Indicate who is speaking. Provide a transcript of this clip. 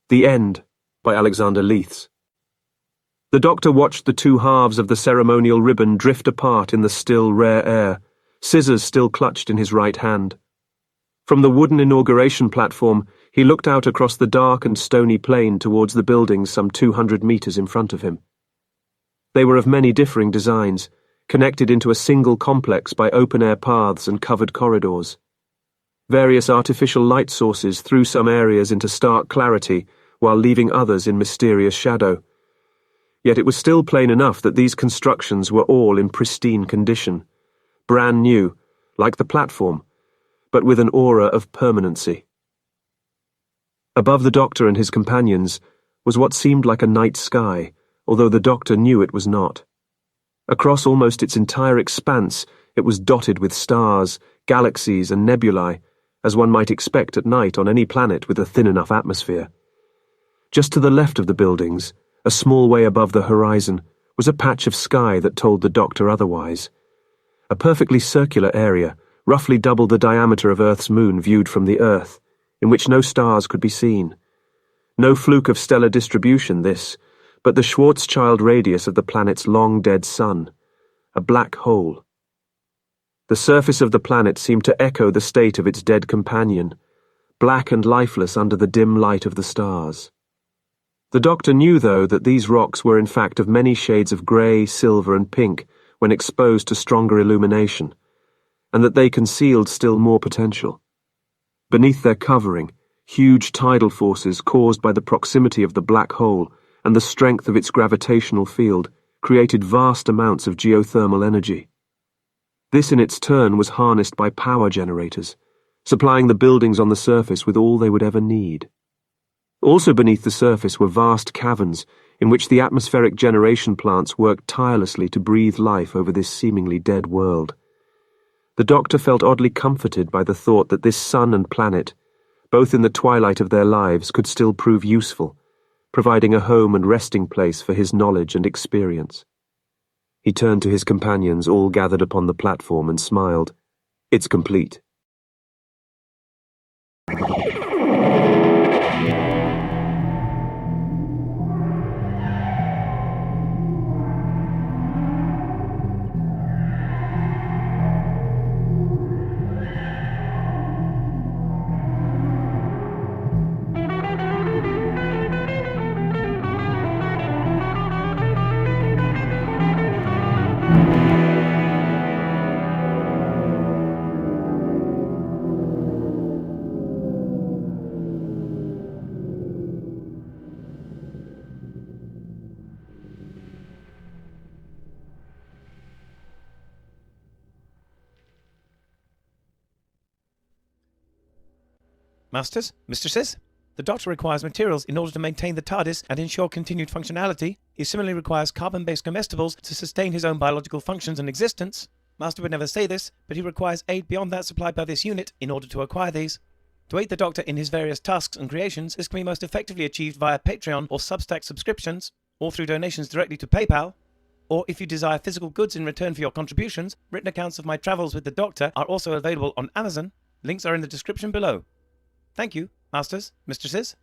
Speaker 1: The End, by Alexander Leiths. The doctor watched the two halves of the ceremonial ribbon drift apart in the still, rare air, scissors still clutched in his right hand. From the wooden inauguration platform, he looked out across the dark and stony plain towards the buildings some 200 meters in front of him. They were of many differing designs, connected into a single complex by open-air paths and covered corridors. Various artificial light sources threw some areas into stark clarity, while leaving others in mysterious shadow. Yet it was still plain enough that these constructions were all in pristine condition, brand new, like the platform, but with an aura of permanency. Above the doctor and his companions was what seemed like a night sky, although the doctor knew it was not. Across almost its entire expanse, it was dotted with stars, galaxies, and nebulae, as one might expect at night on any planet with a thin enough atmosphere. Just to the left of the buildings, a small way above the horizon, was a patch of sky that told the doctor otherwise. A perfectly circular area, roughly double the diameter of Earth's moon viewed from the Earth, in which no stars could be seen. No fluke of stellar distribution, this, but the Schwarzschild radius of the planet's long-dead sun, a black hole. The surface of the planet seemed to echo the state of its dead companion, black and lifeless under the dim light of the stars. The doctor knew, though, that these rocks were in fact of many shades of grey, silver, and pink when exposed to stronger illumination, and that they concealed still more potential. Beneath their covering, huge tidal forces caused by the proximity of the black hole and the strength of its gravitational field created vast amounts of geothermal energy. This in its turn was harnessed by power generators, supplying the buildings on the surface with all they would ever need. Also beneath the surface were vast caverns in which the atmospheric generation plants worked tirelessly to breathe life over this seemingly dead world. The doctor felt oddly comforted by the thought that this sun and planet, both in the twilight of their lives, could still prove useful, providing a home and resting place for his knowledge and experience. He turned to his companions, all gathered upon the platform, and smiled. "It's complete."
Speaker 2: Masters, mistresses, the Doctor requires materials in order to maintain the TARDIS and ensure continued functionality. He similarly requires carbon-based comestibles to sustain his own biological functions and existence. Master would never say this, but he requires aid beyond that supplied by this unit in order to acquire these. To aid the Doctor in his various tasks and creations, this can be most effectively achieved via Patreon or Substack subscriptions, or through donations directly to PayPal. Or if you desire physical goods in return for your contributions, written accounts of my travels with the Doctor are also available on Amazon. Links are in the description below. Thank you, masters, mistresses.